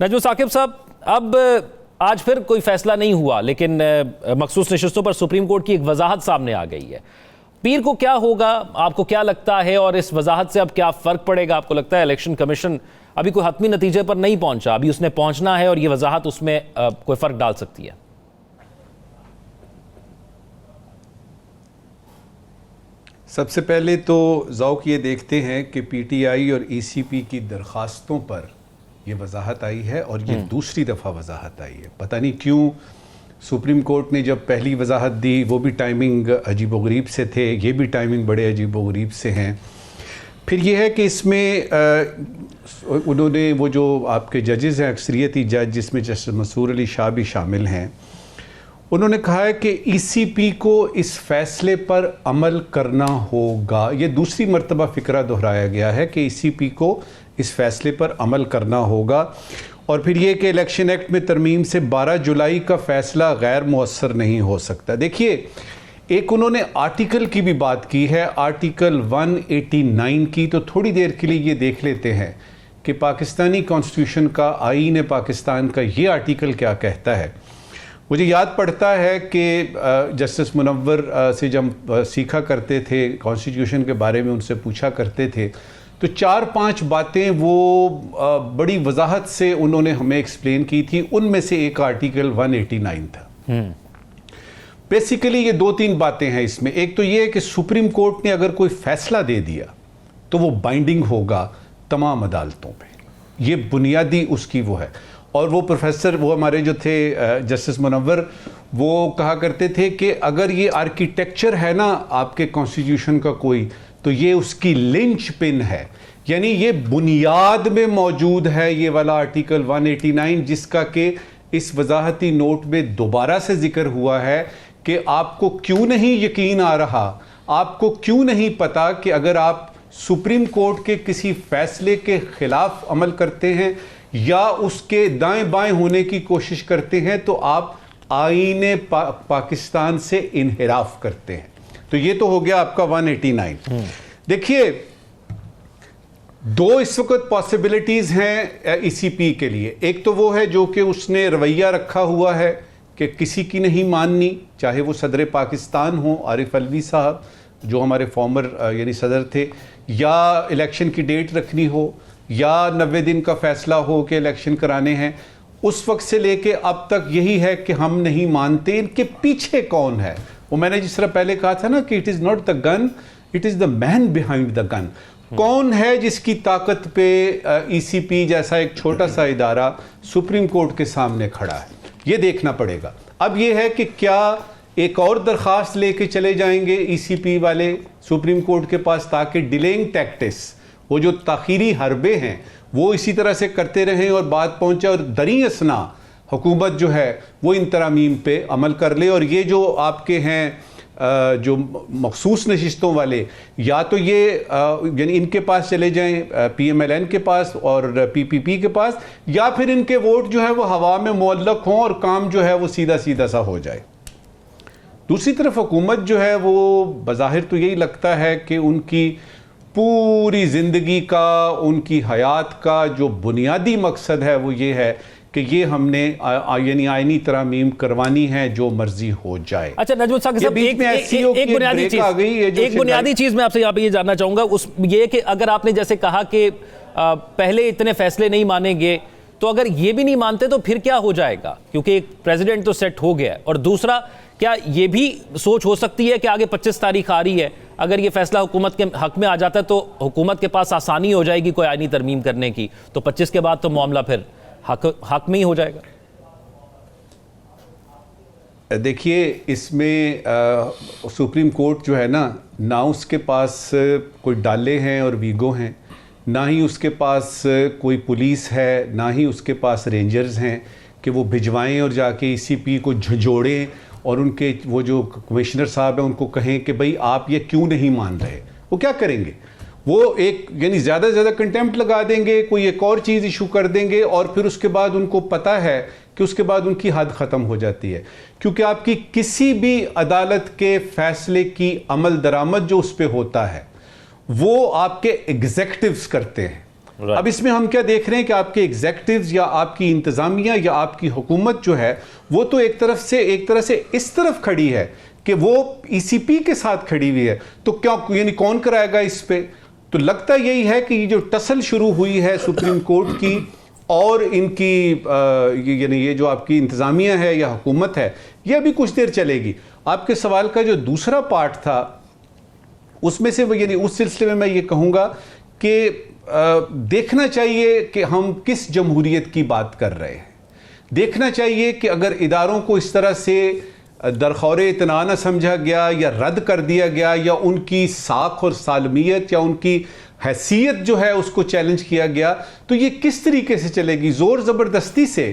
नजमुल साकिब साहब, अब आज फिर कोई फैसला नहीं हुआ, लेकिन मखसूस नशिस्तों पर सुप्रीम कोर्ट की एक वजाहत सामने आ गई है। पीर को क्या होगा, आपको क्या लगता है, और इस वजाहत से अब क्या फ़र्क पड़ेगा? आपको लगता है इलेक्शन कमीशन अभी कोई हतमी नतीजे पर नहीं पहुंचा, अभी उसने पहुंचना है और ये वजाहत उसमें कोई फ़र्क डाल सकती है? सबसे पहले तो ज़ौक़ ये देखते हैं कि पीटीआई और ईसीपी की दरख्वास्तों पर ये वजाहत आई है और ये दूसरी दफ़ा वजाहत आई है। पता नहीं क्यों सुप्रीम कोर्ट ने जब पहली वजाहत दी वो भी टाइमिंग अजीबोगरीब से थे, ये भी टाइमिंग बड़े अजीबोगरीब से हैं। फिर ये है कि इसमें उन्होंने वो जो आपके जजेज़ हैं, अक्सरियती जज जिसमें जस्टिस मंसूर अली शाह भी शामिल हैं, उन्होंने कहा है कि ईसीपी को इस फैसले पर अमल करना होगा। ये दूसरी मरतबा फ़िक्रा दोहराया गया है कि ईसीपी को इस फैसले पर अमल करना होगा। और फिर ये कि इलेक्शन एक्ट में तरमीम से 12 जुलाई का फ़ैसला गैर मुअस्सर नहीं हो सकता। देखिए, एक उन्होंने आर्टिकल की भी बात की है, आर्टिकल 189 की। तो थोड़ी देर के लिए ये देख लेते हैं कि पाकिस्तानी कॉन्स्टिट्यूशन का, आईन पाकिस्तान का ये आर्टिकल क्या कहता है। मुझे याद पड़ता है कि जस्टिस मुनव्वर से जब सीखा करते थे कॉन्स्टिट्यूशन के बारे में, उनसे पूछा करते थे, तो 4-5 बातें वो बड़ी वजाहत से उन्होंने हमें एक्सप्लेन की थी। उनमें से एक आर्टिकल 189 था। बेसिकली ये 2-3 बातें हैं इसमें। एक तो ये है कि सुप्रीम कोर्ट ने अगर कोई फैसला दे दिया तो वो बाइंडिंग होगा तमाम अदालतों पे। ये बुनियादी उसकी वो है। और वो प्रोफेसर, वो हमारे जो थे जस्टिस मुनव्वर, वो कहा करते थे कि अगर ये आर्किटेक्चर है ना आपके कॉन्स्टिट्यूशन का कोई, तो ये उसकी लिंच पिन है, यानी ये बुनियाद में मौजूद है ये वाला आर्टिकल 189, जिसका कि इस वजाहती नोट में दोबारा से जिक्र हुआ है कि आपको क्यों नहीं यकीन आ रहा, आपको क्यों नहीं पता कि अगर आप सुप्रीम कोर्ट के किसी फैसले के खिलाफ अमल करते हैं या उसके दाएं बाएं होने की कोशिश करते हैं तो आप आईने पाकिस्तान से इनहिराफ करते हैं। तो ये तो हो गया आपका 189। देखिए, दो इस वक्त पॉसिबिलिटीज हैं ईसीपी के लिए। एक तो वो है जो कि उसने रवैया रखा हुआ है कि किसी की नहीं माननी, चाहे वो सदर पाकिस्तान हो आरिफ अलवी साहब जो हमारे फॉर्मर यानी सदर थे, या इलेक्शन की डेट रखनी हो, या 90 दिन का फैसला हो कि इलेक्शन कराने हैं। उस वक्त से लेके अब तक यही है कि हम नहीं मानते। इनके पीछे कौन है? वो मैंने जिस तरह पहले कहा था ना कि it is not the gun, it is the man behind the gun. कौन है जिसकी ताकत पे ईसीपी जैसा एक छोटा सा इदारा सुप्रीम कोर्ट के सामने खड़ा है, ये देखना पड़ेगा। अब ये है कि क्या एक और दरख्वास्त लेके चले जाएंगे ईसीपी वाले सुप्रीम कोर्ट के पास, ताकि डिलेइंग टैक्टिक्स, वो जो ताखीरी हरबे हैं, वो इसी तरह से करते रहें और बात पहुंचे और दरी असना हुकूमत जो है वो इन तरामीम पे अमल कर ले। और ये जो आपके हैं जो मखसूस नशिस्तों वाले, या तो ये यानी इनके पास चले जाएं, PMLN के पास और PPP के पास, या फिर इनके वोट जो है वो हवा में मुअल्लक हों और काम जो है वो सीधा सीधा सा हो जाए। दूसरी तरफ हुकूमत जो है वो बज़ाहिर तो यही लगता है कि उनकी पूरी ज़िंदगी का, उनकी हयात का जो बुनियादी मकसद है वो ये है कि ये हमने यानी आईनी तरामीम करवानी है, जो मर्जी हो जाए। अच्छा नजमुल साकिब साहब, एक बुनियादी चीज़ मैं आपसे यहाँ पे ये जानना चाहूँगा, उस ये कि अगर आपने जैसे कहा कि पहले इतने फैसले नहीं मानेंगे, तो अगर ये भी नहीं मानते तो फिर क्या हो जाएगा? क्योंकि एक प्रेसिडेंट तो सेट हो गया है, और दूसरा क्या ये भी सोच हो सकती है कि आगे 25 तारीख आ रही है, अगर ये फैसला हुकूमत के हक में आ जाता है तो हुकूमत के पास आसानी हो जाएगी कोई आईनी तरमीम करने की, तो 25 के बाद तो मामला फिर हक में ही हो जाएगा। देखिए, इसमें सुप्रीम कोर्ट जो है ना उसके पास कोई डाले हैं और वीगो हैं, ना ही उसके पास कोई पुलिस है, ना ही उसके पास रेंजर्स हैं कि वो भिजवाएं और जाके ईसीपी को झंझोड़ें और उनके वो जो कमिश्नर साहब हैं उनको कहें कि भाई आप ये क्यों नहीं मान रहे। वो क्या करेंगे? वो एक यानी ज़्यादा से ज़्यादा कंटेम्प्ट लगा देंगे, कोई एक और चीज़ इशू कर देंगे, और फिर उसके बाद उनको पता है कि उसके बाद उनकी हद ख़त्म हो जाती है। क्योंकि आपकी किसी भी अदालत के फैसले की अमल दरामद जो उस पर होता है वो आपके एग्जेक्टिव्स करते हैं। अब इसमें हम क्या देख रहे हैं कि आपके एग्जेक्टिव्स या आपकी इंतजामिया या आपकी हुकूमत जो है वो तो एक तरह से इस तरफ खड़ी है कि वो ईसीपी के साथ खड़ी हुई है। तो क्या यानी कौन कराएगा इस पे? तो लगता यही है कि ये जो टसल शुरू हुई है सुप्रीम कोर्ट की और इनकी यानी ये जो आपकी इंतजामिया है या हुकूमत है, ये अभी कुछ देर चलेगी। आपके सवाल का जो दूसरा पार्ट था उसमें से यानी उस सिलसिले में मैं ये कहूँगा कि देखना चाहिए कि हम किस जमहूरियत की बात कर रहे हैं। देखना चाहिए कि अगर इदारों को इस तरह से दरखौर इतना न समझा गया या रद्द कर दिया गया या उनकी साख और सालमियत या उनकी हैसियत जो है उसको चैलेंज किया गया, तो ये किस तरीके से चलेगी? ज़ोर ज़बरदस्ती से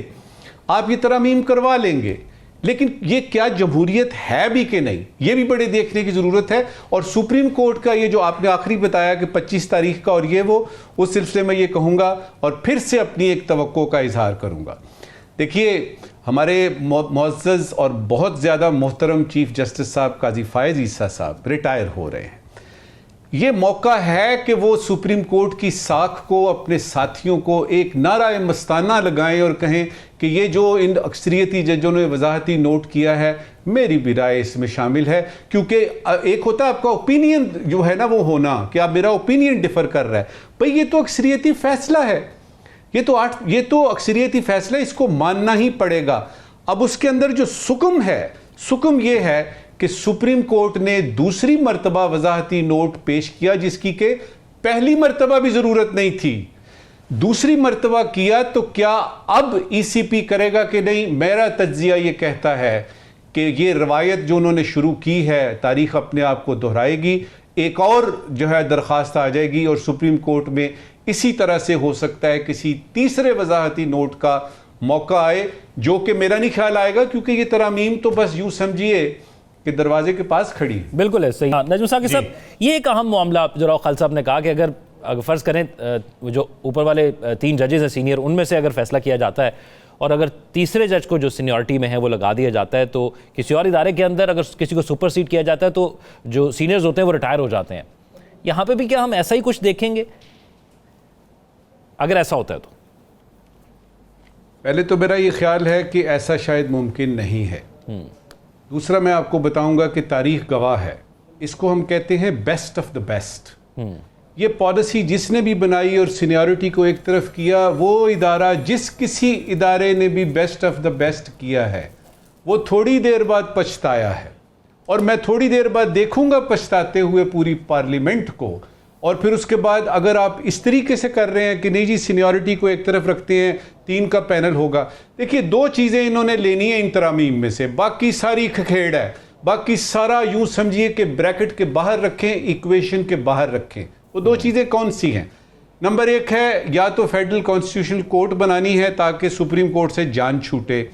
आप ये तरमीम करवा लेंगे, लेकिन ये क्या जमहूरियत है भी कि नहीं, ये भी बड़े देखने की ज़रूरत है। और सुप्रीम कोर्ट का ये जो आपने आखिरी बताया कि 25 तारीख का और ये वो, उस सिलसिले में ये कहूँगा और फिर से अपनी एक तवक्को का इजहार करूँगा। देखिए, हमारे मुअज़्ज़ज़ और बहुत ज़्यादा मोहतरम चीफ जस्टिस साहब काजी फ़ायज़ ईसा साहब रिटायर हो रहे हैं। ये मौका है कि वो सुप्रीम कोर्ट की साख को, अपने साथियों को एक नारा मस्ताना लगाएं और कहें कि ये जो इन अक्सरियती जजों ने वजाहती नोट किया है, मेरी भी राय इसमें शामिल है। क्योंकि एक होता है आपका ओपिनियन जो है ना वो होना कि आप मेरा ओपिनियन डिफर कर रहा है, भाई ये तो अक्सरियती फैसला है, ये तो अक्सरियती फैसला, इसको मानना ही पड़ेगा। अब उसके अंदर जो सुकम है, सुकम ये है कि सुप्रीम कोर्ट ने दूसरी मर्तबा वजाहती नोट पेश किया जिसकी के पहली मर्तबा भी जरूरत नहीं थी, दूसरी मर्तबा किया। तो क्या अब ईसीपी करेगा कि नहीं? मेरा तज्जिया ये कहता है कि ये रवायत जो उन्होंने शुरू की है, तारीख अपने आप को दोहराएगी, एक और जो है दरख्वास्त आ जाएगी और सुप्रीम कोर्ट में इसी तरह से हो सकता है किसी तीसरे वजाहती नोट का मौका आए, जो कि मेरा नहीं ख्याल आएगा, क्योंकि ये तरमीम तो बस यूं समझिए कि दरवाजे के पास खड़ी है। बिल्कुल है, सही। नजम साकिब साहब, ये एक अहम मामला जो राव खालिद साहब ने कहा कि अगर फर्ज करें जो ऊपर वाले 3 जजेस हैं सीनियर, उनमें से अगर फैसला किया जाता है और अगर तीसरे जज को जो सीनियरिटी में है वो लगा दिया जाता है, तो किसी और इदारे के अंदर अगर किसी को सुपरसीड किया जाता है तो जो सीनियर्स होते हैं वो रिटायर हो जाते हैं। यहाँ पे भी क्या हम ऐसा ही कुछ देखेंगे अगर ऐसा होता है? तो पहले तो मेरा ये ख्याल है कि ऐसा शायद मुमकिन नहीं है। दूसरा, मैं आपको बताऊंगा कि तारीख गवाह है, इसको हम कहते हैं बेस्ट ऑफ द बेस्ट। ये पॉलिसी जिसने भी बनाई और सीनियरिटी को एक तरफ किया, वो इदारा जिस किसी इदारे ने भी बेस्ट ऑफ द बेस्ट किया है वो थोड़ी देर बाद पछताया है, और मैं थोड़ी देर बाद देखूंगा पछताते हुए पूरी पार्लियामेंट को। और फिर उसके बाद अगर आप इस तरीके से कर रहे हैं कि नहीं जी सीनियरिटी को एक तरफ रखते हैं, 3 का पैनल होगा, देखिए 2 चीज़ें इन्होंने लेनी है इन तरामीम में से, बाकी सारी खखेड़ है, बाकी सारा यूं समझिए कि ब्रैकेट के बाहर रखें, इक्वेशन के बाहर रखें। वो 2 चीज़ें कौन सी हैं? नंबर 1 है या तो फेडरल कॉन्स्टिट्यूशनल कोर्ट बनानी है ताकि सुप्रीम कोर्ट से जान छूटे,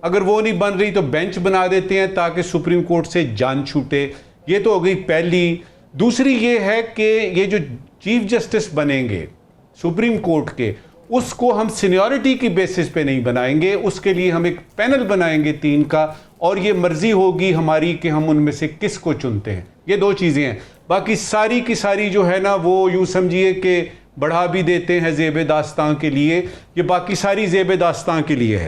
अगर वो नहीं बन रही तो बेंच बना देते हैं ताकि सुप्रीम कोर्ट से जान छूटे। ये तो हो गई पहली। दूसरी ये है कि ये जो चीफ जस्टिस बनेंगे सुप्रीम कोर्ट के, उसको हम सीनियरिटी की बेसिस पे नहीं बनाएंगे, उसके लिए हम एक पैनल बनाएंगे 3 का, और ये मर्जी होगी हमारी कि हम उनमें से किसको चुनते हैं। ये 2 चीज़ें हैं, बाकी सारी की सारी जो है ना वो यूं समझिए कि बढ़ा भी देते हैं ज़ेब दास्तां के लिए, ये बाकी सारी ज़ेब दास्तां के लिए है।